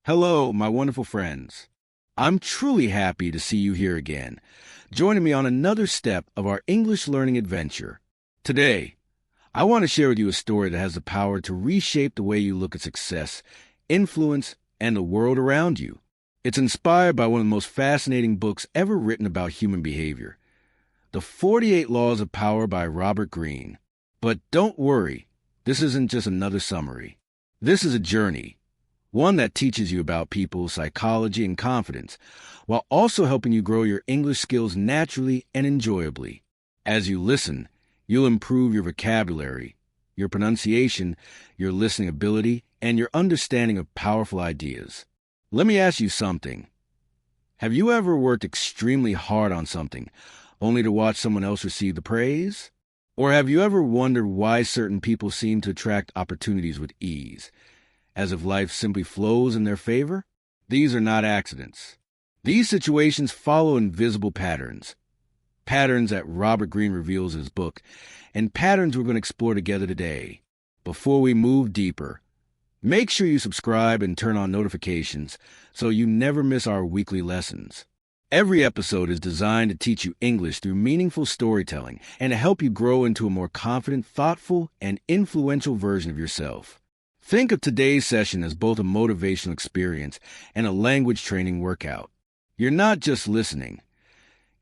Hello, my wonderful friends. I'm truly happy to see you here again, joining me on another step of our English learning adventure. Today, I want to share with you a story that has the power to reshape the way you look at success, influence, and the world around you. It's inspired by one of the most fascinating books ever written about human behavior, The 48 Laws of Power by Robert Greene. But don't worry, this isn't just another summary. This is a journey, one that teaches you about people, psychology, and confidence, while also helping you grow your English skills naturally and enjoyably. As you listen, you'll improve your vocabulary, your pronunciation, your listening ability, and your understanding of powerful ideas. Let me ask you something. Have you ever worked extremely hard on something, only to watch someone else receive the praise? Or have you ever wondered why certain people seem to attract opportunities with ease, as if life simply flows in their favor? These are not accidents. These situations follow invisible patterns that Robert Greene reveals in his book, and patterns we're going to explore together today. Before we move deeper, make sure you subscribe and turn on notifications so you never miss our weekly lessons. Every episode is designed to teach you English through meaningful storytelling and to help you grow into a more confident, thoughtful, and influential version of yourself. Think of today's session as both a motivational experience and a language training workout. You're not just listening.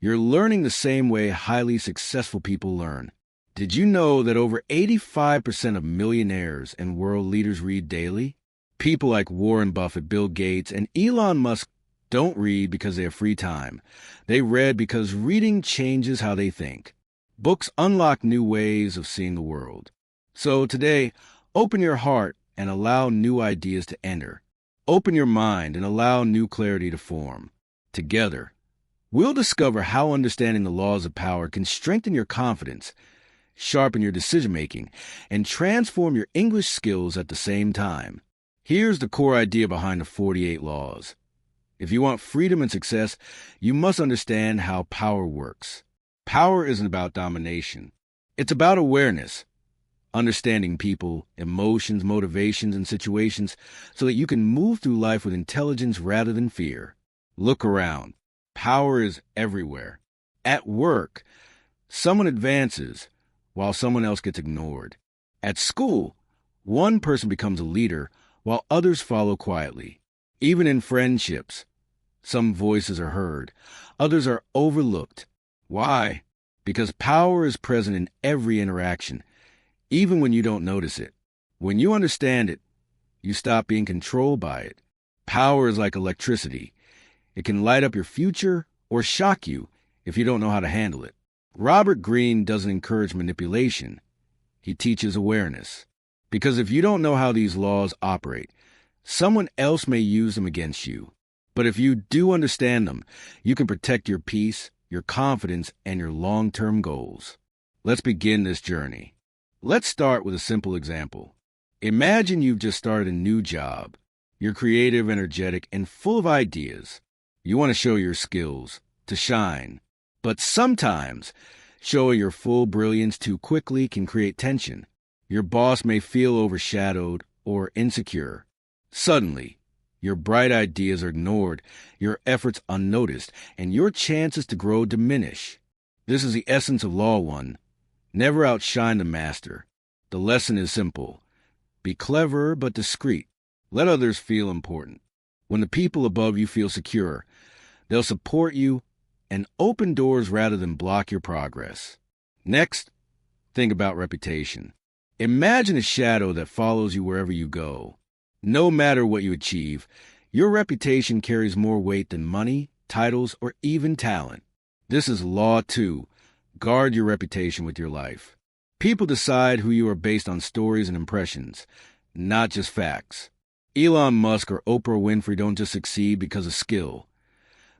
You're learning the same way highly successful people learn. Did you know that over 85% of millionaires and world leaders read daily? People like Warren Buffett, Bill Gates, and Elon Musk don't read because they have free time. They read because reading changes how they think. Books unlock new ways of seeing the world. So today, open your heart and allow new ideas to enter. Open your mind and allow new clarity to form. Together, we'll discover how understanding the laws of power can strengthen your confidence, sharpen your decision-making, and transform your English skills at the same time. Here's the core idea behind the 48 laws. If you want freedom and success, you must understand how power works. Power isn't about domination. It's about awareness, understanding people, emotions, motivations, and situations so that you can move through life with intelligence rather than fear. Look around. Power is everywhere. At work, someone advances while someone else gets ignored. At school, one person becomes a leader while others follow quietly. Even in friendships, some voices are heard, others are overlooked. Why? Because power is present in every interaction, even when you don't notice it. When you understand it, you stop being controlled by it. Power is like electricity. It can light up your future or shock you if you don't know how to handle it. Robert Greene doesn't encourage manipulation. He teaches awareness. Because if you don't know how these laws operate, someone else may use them against you. But if you do understand them, you can protect your peace, your confidence, and your long-term goals. Let's begin this journey. Let's start with a simple example. Imagine you've just started a new job. You're creative, energetic, and full of ideas. You want to show your skills, to shine. But sometimes, showing your full brilliance too quickly can create tension. Your boss may feel overshadowed or insecure. Suddenly, your bright ideas are ignored, your efforts unnoticed, and your chances to grow diminish. This is the essence of Law 1. Never outshine the master. The lesson is simple. Be clever but discreet. Let others feel important. When the people above you feel secure, they'll support you and open doors rather than block your progress. Next, think about reputation. Imagine a shadow that follows you wherever you go. No matter what you achieve, your reputation carries more weight than money, titles, or even talent. This is Law 2. Guard your reputation with your life. People decide who you are based on stories and impressions, not just facts. Elon Musk or Oprah Winfrey don't just succeed because of skill.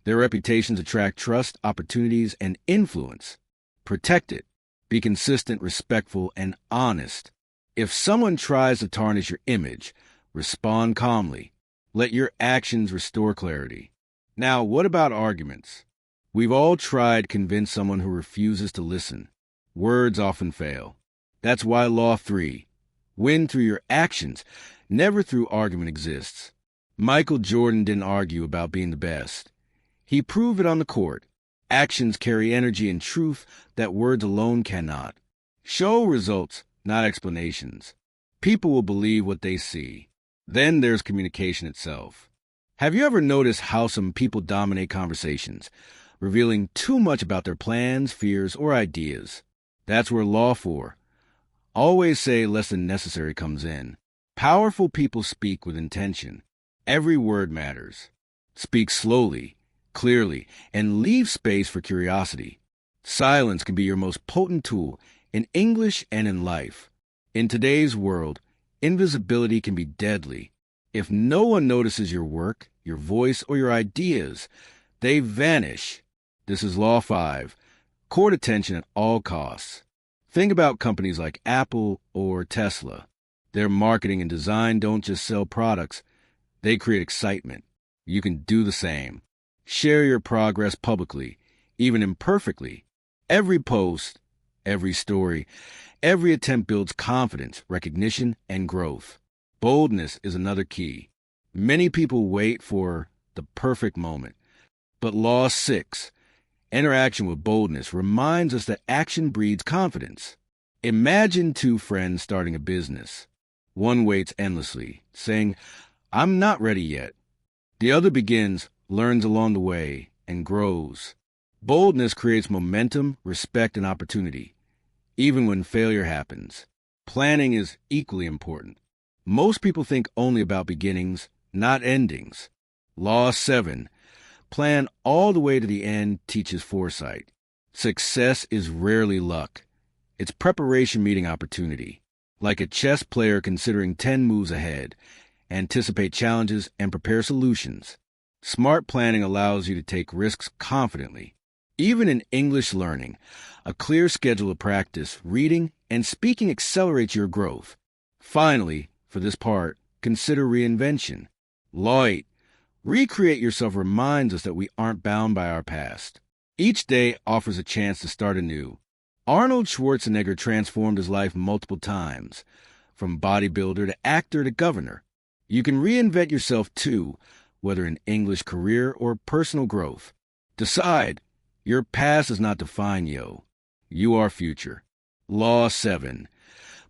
Their reputations attract trust, opportunities, and influence. Protect it. Be consistent, respectful, and honest. If someone tries to tarnish your image, respond calmly. Let your actions restore clarity. Now, what about arguments? We've all tried to convince someone who refuses to listen. Words often fail. That's why Law 3, win through your actions, never through argument exists. Michael Jordan didn't argue about being the best. He proved it on the court. Actions carry energy and truth that words alone cannot. Show results, not explanations. People will believe what they see. Then there's communication itself. Have you ever noticed how some people dominate conversations, revealing too much about their plans, fears, or ideas? That's where Law 4, always say less than necessary, comes in. Powerful people speak with intention. Every word matters. Speak slowly, clearly, and leave space for curiosity. Silence can be your most potent tool in English and in life. In today's world, invisibility can be deadly. If no one notices your work, your voice, or your ideas, they vanish. This is Law 5. Court attention at all costs. Think about companies like Apple or Tesla. Their marketing and design don't just sell products, they create excitement. You can do the same. Share your progress publicly, even imperfectly. Every post, every story, every attempt builds confidence, recognition, and growth. Boldness is another key. Many people wait for the perfect moment. But Law 6, interaction with boldness, reminds us that action breeds confidence. Imagine two friends starting a business. One waits endlessly, saying, "I'm not ready yet." The other begins, learns along the way, and grows. Boldness creates momentum, respect, and opportunity, even when failure happens. Planning is equally important. Most people think only about beginnings, not endings. Law 7, plan all the way to the end, teaches foresight. Success is rarely luck. It's preparation meeting opportunity. Like a chess player considering 10 moves ahead, anticipate challenges and prepare solutions. Smart planning allows you to take risks confidently. Even in English learning, a clear schedule of practice, reading, and speaking accelerates your growth. Finally, for this part, consider reinvention. Law 8, recreate yourself reminds us that we aren't bound by our past. Each day offers a chance to start anew. Arnold Schwarzenegger transformed his life multiple times, from bodybuilder to actor to governor. You can reinvent yourself too, whether in English career or personal growth. Decide, your past does not define you. You are future. Law 7,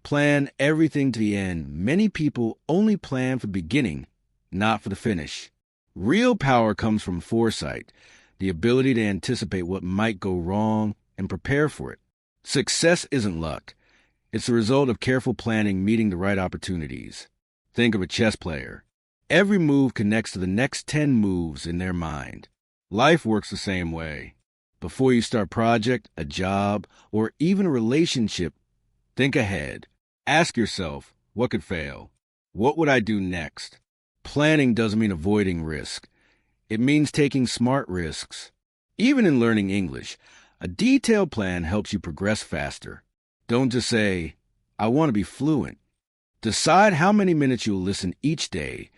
plan everything to the end. Many people only plan for the beginning, not for the finish. Real power comes from foresight, the ability to anticipate what might go wrong and prepare for it. Success isn't luck. It's the result of careful planning meeting the right opportunities. Think of a chess player. Every move connects to the next 10 moves in their mind. Life works the same way. Before you start a project, a job, or even a relationship, think ahead. Ask yourself, what could fail? What would I do next? Planning doesn't mean avoiding risk. It means taking smart risks. Even in learning English, a detailed plan helps you progress faster. Don't just say, "I want to be fluent." Decide how many minutes you'll listen each day,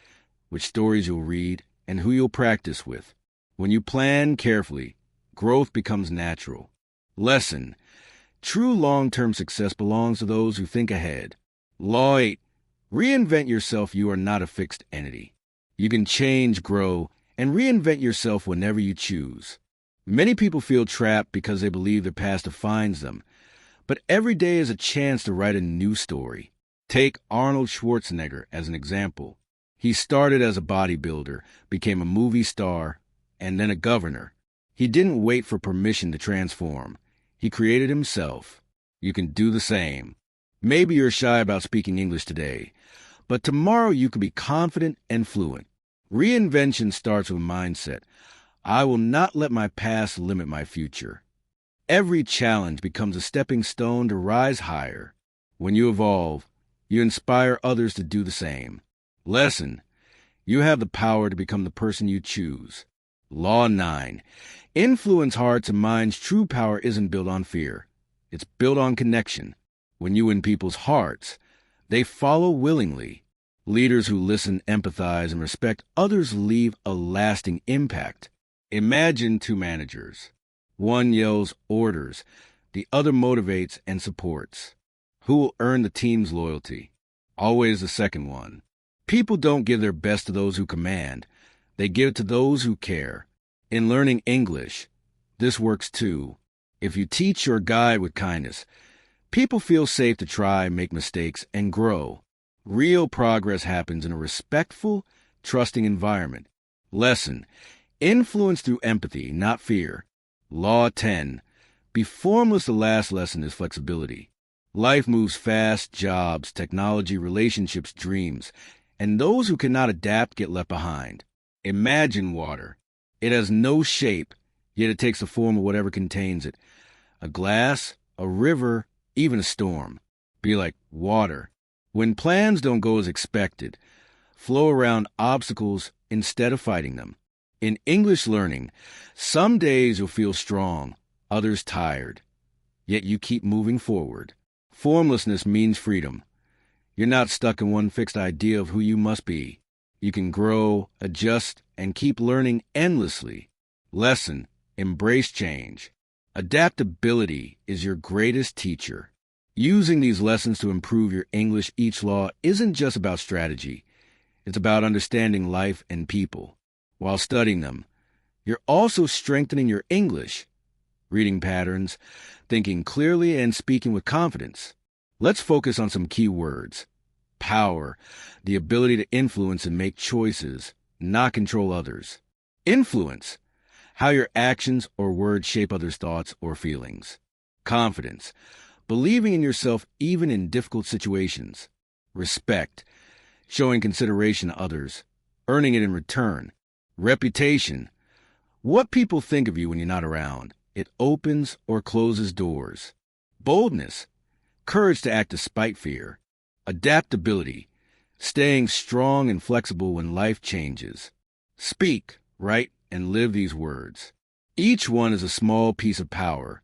which stories you'll read, and who you'll practice with. When you plan carefully, growth becomes natural. Lesson: true long-term success belongs to those who think ahead. Law 8, reinvent yourself. You are not a fixed entity. You can change, grow, and reinvent yourself whenever you choose. Many people feel trapped because they believe their past defines them. But every day is a chance to write a new story. Take Arnold Schwarzenegger as an example. He started as a bodybuilder, became a movie star, and then a governor. He didn't wait for permission to transform. He created himself. You can do the same. Maybe you're shy about speaking English today, but tomorrow you can be confident and fluent. Reinvention starts with mindset. I will not let my past limit my future. Every challenge becomes a stepping stone to rise higher. When you evolve, you inspire others to do the same. Lesson: you have the power to become the person you choose. Law 9, influence hearts and minds. True power isn't built on fear. It's built on connection. When you win people's hearts, they follow willingly. Leaders who listen, empathize, and respect others leave a lasting impact. Imagine two managers. One yells orders, the other motivates and supports. Who will earn the team's loyalty? Always the second one. People don't give their best to those who command. They give it to those who care. In learning English, this works too. If you teach or guide with kindness, people feel safe to try, make mistakes, and grow. Real progress happens in a respectful, trusting environment. Lesson: influence through empathy, not fear. Law 10. Be formless. The last lesson is flexibility. Life moves fast: jobs, technology, relationships, dreams. And those who cannot adapt get left behind. Imagine water. It has no shape, yet it takes the form of whatever contains it. A glass, a river, even a storm. Be like water. When plans don't go as expected, flow around obstacles instead of fighting them. In English learning, some days you'll feel strong, others tired. Yet you keep moving forward. Formlessness means freedom. You're not stuck in one fixed idea of who you must be. You can grow, adjust, and keep learning endlessly. Lesson: embrace change. Adaptability is your greatest teacher. Using these lessons to improve your English each law isn't just about strategy. It's about understanding life and people. While studying them, you're also strengthening your English, reading patterns, thinking clearly, and speaking with confidence. Let's focus on some key words. Power, the ability to influence and make choices, not control others. Influence, how your actions or words shape others' thoughts or feelings. Confidence, believing in yourself even in difficult situations. Respect, showing consideration to others, earning it in return. Reputation, what people think of you when you're not around. It opens or closes doors. Boldness, courage to act despite fear. Adaptability, staying strong and flexible when life changes. Speak, write, and live these words. Each one is a small piece of power,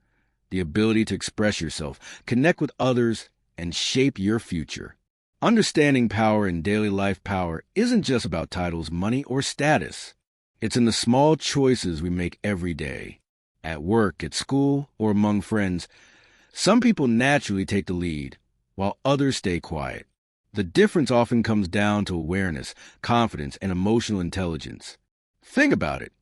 the ability to express yourself, connect with others, and shape your future. Understanding power in daily life power isn't just about titles, money, or status. It's in the small choices we make every day. At work, at school, or among friends, some people naturally take the lead, while others stay quiet. The difference often comes down to awareness, confidence, and emotional intelligence. Think about it.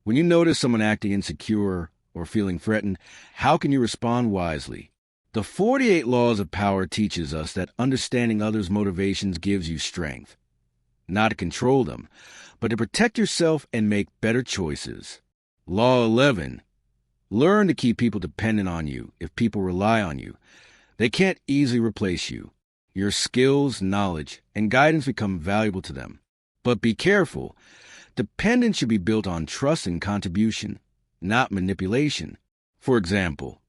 When you notice someone acting insecure or feeling threatened, how can you respond wisely? The 48 Laws of Power teaches us that understanding others' motivations gives you strength. Not to control them, but to protect yourself and make better choices. Law 11. Learn to keep people dependent on you. If people rely on you, they can't easily replace you. Your skills, knowledge, and guidance become valuable to them. But be careful. Dependence should be built on trust and contribution, not manipulation. For example,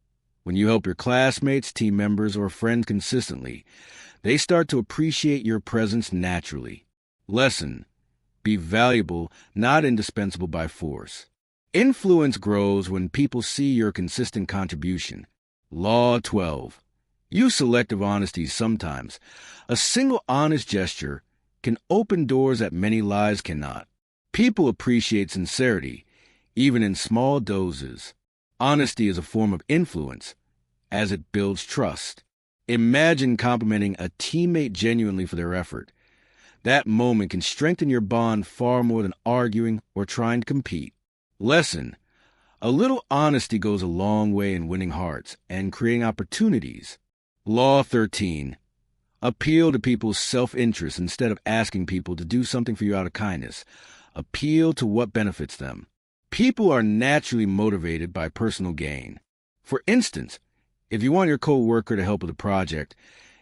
when you help your classmates, team members, or friends consistently, they start to appreciate your presence naturally. Lesson: be valuable, not indispensable by force. Influence grows when people see your consistent contribution. Law 12. Use selective honesty sometimes. A single honest gesture can open doors that many lies cannot. People appreciate sincerity, even in small doses. Honesty is a form of influence, as it builds trust. Imagine complimenting a teammate genuinely for their effort. That moment can strengthen your bond far more than arguing or trying to compete. Lesson: a little honesty goes a long way in winning hearts and creating opportunities. Law 13. Appeal to people's self-interest instead of asking people to do something for you out of kindness. Appeal to what benefits them. People are naturally motivated by personal gain. For instance, if you want your co-worker to help with a project,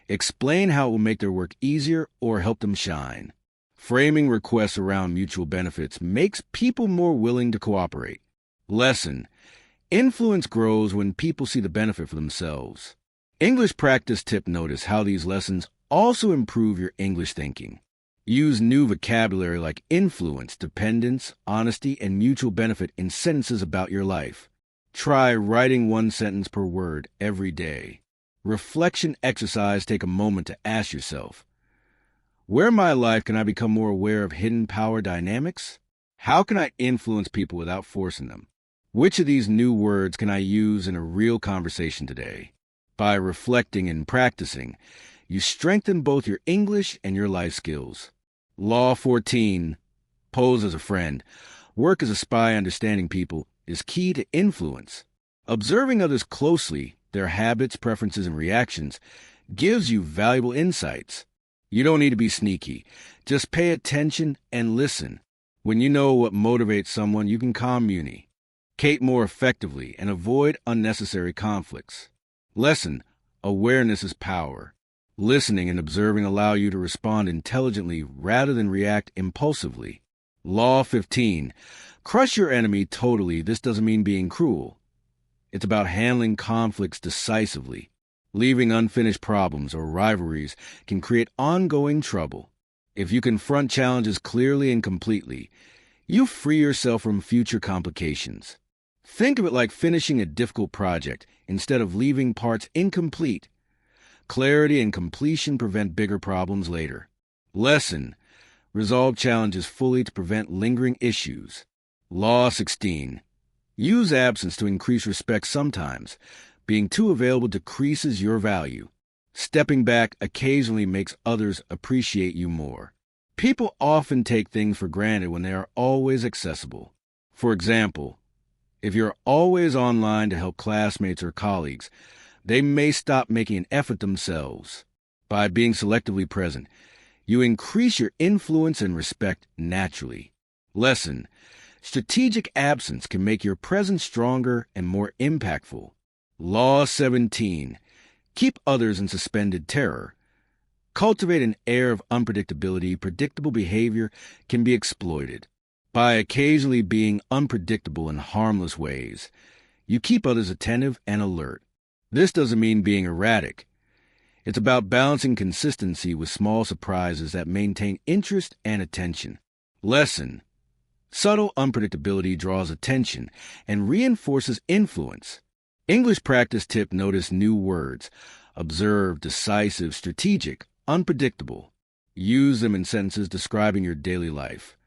explain how it will make their work easier or help them shine. Framing requests around mutual benefits makes people more willing to cooperate. Lesson: influence grows when people see the benefit for themselves. English practice tip: notice how these lessons also improve your English thinking. Use new vocabulary like influence, dependence, honesty, and mutual benefit in sentences about your life. Try writing one sentence per word every day. Reflection exercise: take a moment to ask yourself, where in my life can I become more aware of hidden power dynamics? How can I influence people without forcing them? Which of these new words can I use in a real conversation today? By reflecting and practicing, you strengthen both your English and your life skills. Law 14. Pose as a friend. Work as a spy understanding people is key to influence. Observing others closely, their habits, preferences, and reactions, gives you valuable insights. You don't need to be sneaky. Just pay attention and listen. When you know what motivates someone, you can communicate more effectively and avoid unnecessary conflicts. Lesson: awareness is power. Listening and observing allow you to respond intelligently rather than react impulsively. Law 15. Crush your enemy totally. This doesn't mean being cruel. It's about handling conflicts decisively. Leaving unfinished problems or rivalries can create ongoing trouble. If you confront challenges clearly and completely, you free yourself from future complications. Think of it like finishing a difficult project instead of leaving parts incomplete. Clarity and completion prevent bigger problems later. Lesson: resolve challenges fully to prevent lingering issues. Law 16. Use absence to increase respect sometimes. Being too available decreases your value. Stepping back occasionally makes others appreciate you more. People often take things for granted when they are always accessible. For example, if you're always online to help classmates or colleagues, they may stop making an effort themselves. By being selectively present, you increase your influence and respect naturally. Lesson: strategic absence can make your presence stronger and more impactful. Law 17. Keep others in suspended terror. Cultivate an air of unpredictability. Predictable behavior can be exploited. By occasionally being unpredictable in harmless ways, you keep others attentive and alert. This doesn't mean being erratic. It's about balancing consistency with small surprises that maintain interest and attention. Lesson: subtle unpredictability draws attention and reinforces influence. English practice tip: notice new words. Observe: decisive, strategic, unpredictable. Use them in sentences describing your daily life.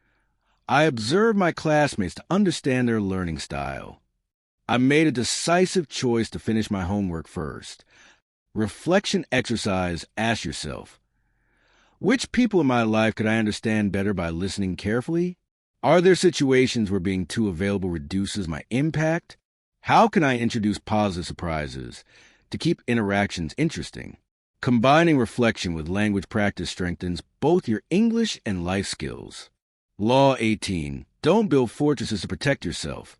I observe my classmates to understand their learning style. I made a decisive choice to finish my homework first. Reflection exercise: ask yourself, which people in my life could I understand better by listening carefully? Are there situations where being too available reduces my impact? How can I introduce positive surprises to keep interactions interesting? Combining reflection with language practice strengthens both your English and life skills. Law 18. Don't build fortresses to protect yourself.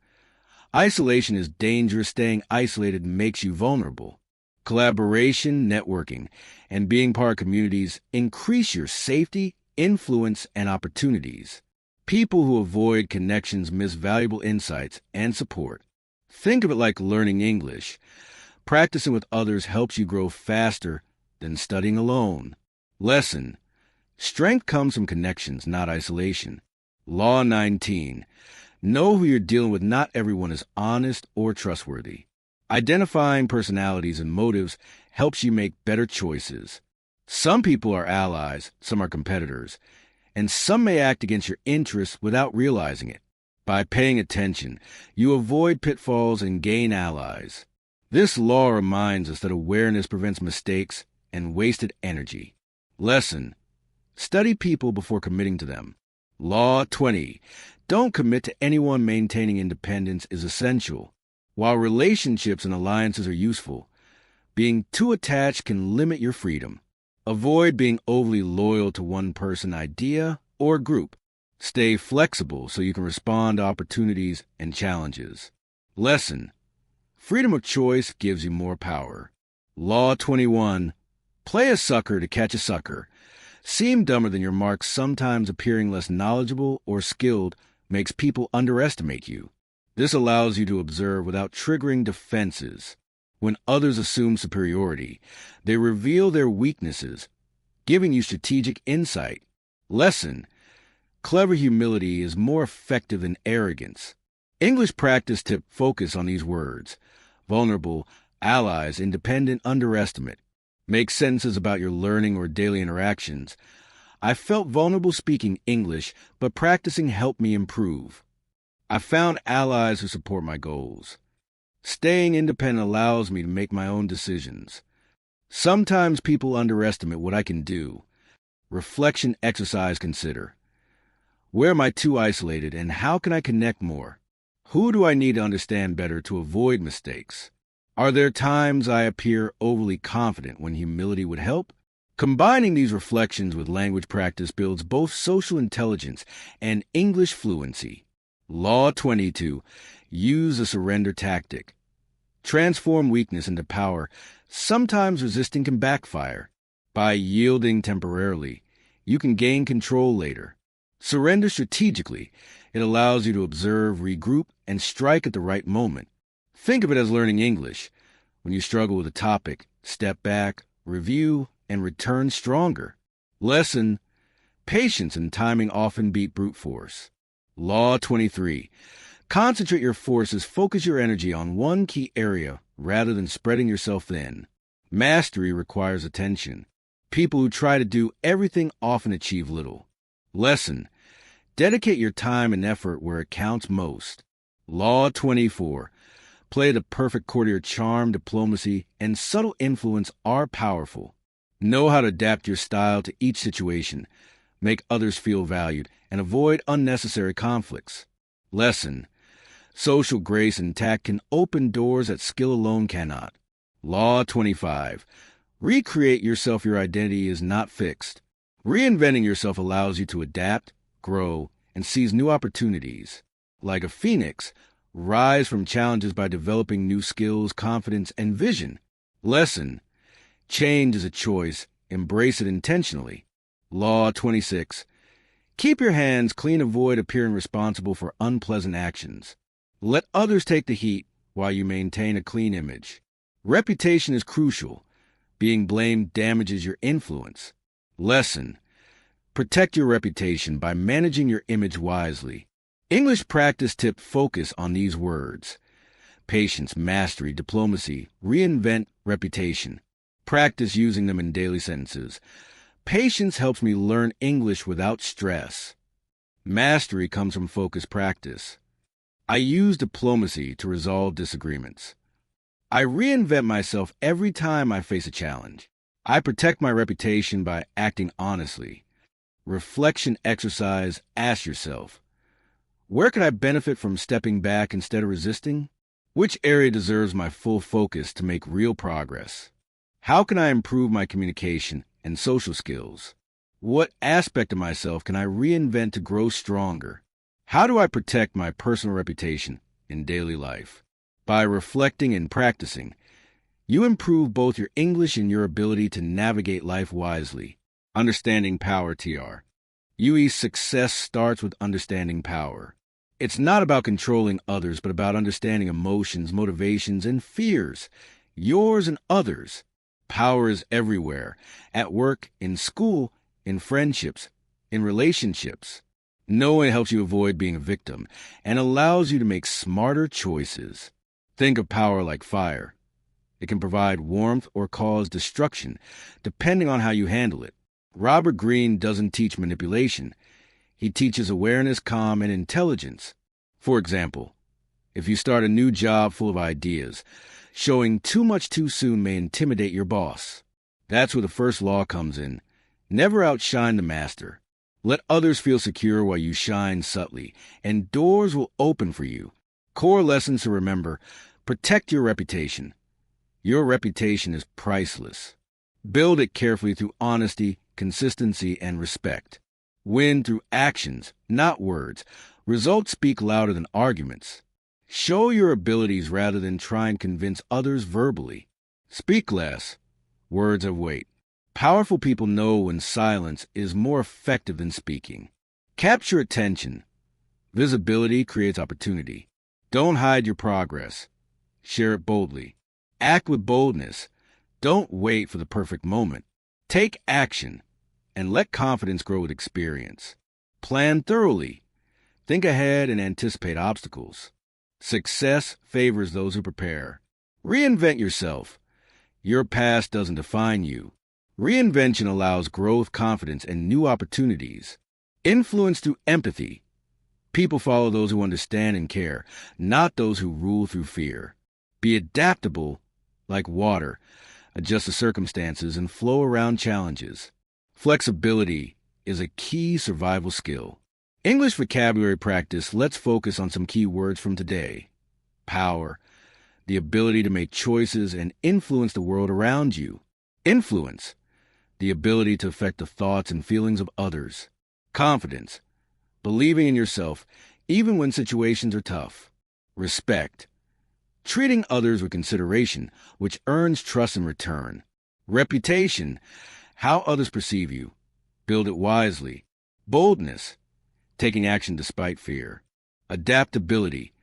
Isolation is dangerous. Staying isolated makes you vulnerable. Collaboration, networking, and being part of communities increase your safety, influence, and opportunities. People who avoid connections miss valuable insights and support. Think of it like learning English. Practicing with others helps you grow faster than studying alone. Lesson: strength comes from connections, not isolation. Law 19. Know who you're dealing with. Not everyone is honest or trustworthy. Identifying personalities and motives helps you make better choices. Some people are allies, some are competitors, and some may act against your interests without realizing it. By paying attention, you avoid pitfalls and gain allies. This law reminds us that awareness prevents mistakes and wasted energy. Lesson: study people before committing to them. Law 20. Don't commit to anyone. Maintaining independence is essential. While relationships and alliances are useful, being too attached can limit your freedom. Avoid being overly loyal to one person, idea, or group. Stay flexible so you can respond to opportunities and challenges. Lesson: freedom of choice gives you more power. Law 21. Play a sucker to catch a sucker. Seem dumber than your marks. Sometimes appearing less knowledgeable or skilled makes people underestimate you. This allows you to observe without triggering defenses. When others assume superiority, they reveal their weaknesses, giving you strategic insight. Lesson: clever humility is more effective than arrogance. English practice tip: focus on these words. Vulnerable, allies, independent, underestimate. Make sentences about your learning or daily interactions. I felt vulnerable speaking English, but practicing helped me improve. I found allies who support my goals. Staying independent allows me to make my own decisions. Sometimes people underestimate what I can do. Reflection exercise consider. Where am I too isolated and how can I connect more? Who do I need to understand better to avoid mistakes? Are there times I appear overly confident when humility would help? Combining these reflections with language practice builds both social intelligence and English fluency. Law 22. Use a surrender tactic. Transform weakness into power. Sometimes resisting can backfire. By yielding temporarily, you can gain control later. Surrender strategically. It allows you to observe, regroup, and strike at the right moment. Think of it as learning English. When you struggle with a topic, step back, review, and return stronger. Lesson: patience and timing often beat brute force. Law 23. Concentrate your forces, focus your energy on one key area rather than spreading yourself thin. Mastery requires attention. People who try to do everything often achieve little. Lesson: dedicate your time and effort where it counts most. Law 24. Play the perfect courtier. Charm, diplomacy, and subtle influence are powerful. Know how to adapt your style to each situation, make others feel valued, and avoid unnecessary conflicts. Lesson: social grace and tact can open doors that skill alone cannot. Law 25. Recreate yourself. Your identity is not fixed. Reinventing yourself allows you to adapt, grow, and seize new opportunities. Like a phoenix, rise from challenges by developing new skills, confidence, and vision. Lesson: change is a choice. Embrace it intentionally. Law 26. Keep your hands clean. Avoid appearing responsible for unpleasant actions. Let others take the heat while you maintain a clean image. Reputation is crucial. Being blamed damages your influence. Lesson: protect your reputation by managing your image wisely. English practice tip: focus on these words: patience, mastery, diplomacy, reinvent, reputation. Practice using them in daily sentences. Patience helps me learn English without stress. Mastery comes from focused practice. I use diplomacy to resolve disagreements. I reinvent myself every time I face a challenge. I protect my reputation by acting honestly. Reflection exercise: ask yourself, where can I benefit from stepping back instead of resisting? Which area deserves my full focus to make real progress? How can I improve my communication and social skills? What aspect of myself can I reinvent to grow stronger? How do I protect my personal reputation in daily life? By reflecting and practicing, you improve both your English and your ability to navigate life wisely. Understanding power, TR. UE's success starts with understanding power. It's not about controlling others, but about understanding emotions, motivations, and fears, yours and others. Power is everywhere, at work, in school, in friendships, in relationships. Knowing helps you avoid being a victim and allows you to make smarter choices. Think of power like fire. It can provide warmth or cause destruction, depending on how you handle it. Robert Greene doesn't teach manipulation. He teaches awareness, calm, and intelligence. For example, if you start a new job full of ideas, showing too much too soon may intimidate your boss. That's where the first law comes in. Never outshine the master. Let others feel secure while you shine subtly, and doors will open for you. Core lessons to remember: protect your reputation. Your reputation is priceless. Build it carefully through honesty, consistency, and respect. Win through actions, not words. Results speak louder than arguments. Show your abilities rather than try and convince others verbally. Speak less. Words have weight. Powerful people know when silence is more effective than speaking. Capture attention. Visibility creates opportunity. Don't hide your progress. Share it boldly. Act with boldness. Don't wait for the perfect moment. Take action, and let confidence grow with experience. Plan thoroughly. Think ahead and anticipate obstacles. Success favors those who prepare. Reinvent yourself. Your past doesn't define you. Reinvention allows growth, confidence, and new opportunities. Influence through empathy. People follow those who understand and care, not those who rule through fear. Be adaptable like water. Adjust to circumstances and flow around challenges. Flexibility is a key survival skill. English vocabulary practice, let's focus on some key words from today. Power, the ability to make choices and influence the world around you. Influence, the ability to affect the thoughts and feelings of others. Confidence, believing in yourself even when situations are tough. Respect, treating others with consideration, which earns trust in return. Reputation, how others perceive you. Build it wisely. Boldness, taking action despite fear. Adaptability,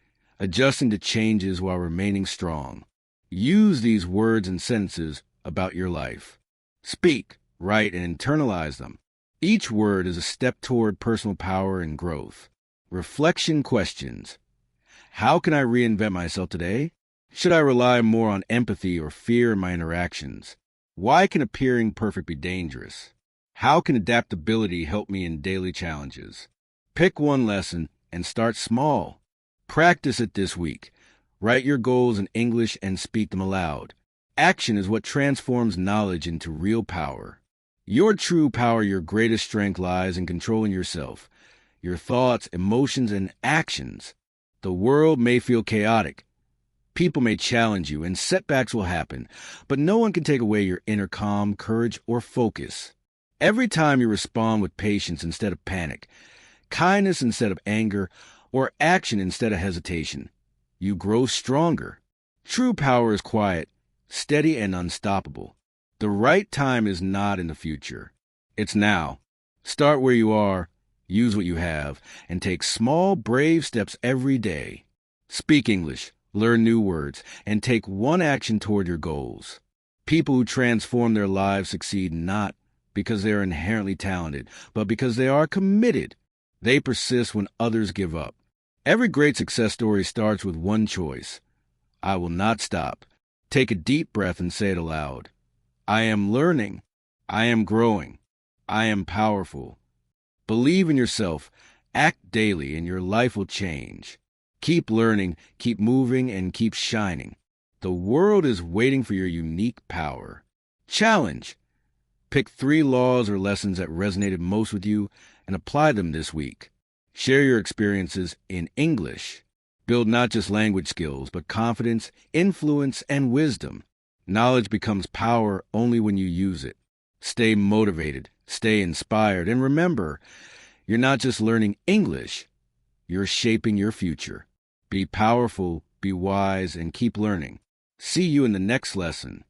adjusting to changes while remaining strong. Use these words and sentences about your life. Speak, write, and internalize them. Each word is a step toward personal power and growth. Reflection questions. How can I reinvent myself today? Should I rely more on empathy or fear in my interactions? Why can appearing perfect be dangerous? How can adaptability help me in daily challenges? Pick one lesson and start small. Practice it this week. Write your goals in English and speak them aloud. Action is what transforms knowledge into real power. Your true power, your greatest strength lies in controlling yourself, your thoughts, emotions, and actions. The world may feel chaotic. People may challenge you, and setbacks will happen, but no one can take away your inner calm, courage, or focus. Every time you respond with patience instead of panic, kindness instead of anger, or action instead of hesitation, you grow stronger. True power is quiet, steady, and unstoppable. The right time is not in the future. It's now. Start where you are, use what you have, and take small, brave steps every day. Speak English, learn new words, and take one action toward your goals. People who transform their lives succeed not because they are inherently talented, but because they are committed. They persist when others give up. Every great success story starts with one choice. I will not stop. Take a deep breath and say it aloud. I am learning. I am growing. I am powerful. Believe in yourself. Act daily, and your life will change. Keep learning, keep moving, and keep shining. The world is waiting for your unique power. Challenge. Pick 3 laws or lessons that resonated most with you and apply them this week. Share your experiences in English. Build not just language skills, but confidence, influence, and wisdom. Knowledge becomes power only when you use it. Stay motivated, stay inspired, and remember, you're not just learning English, you're shaping your future. Be powerful, be wise, and keep learning. See you in the next lesson.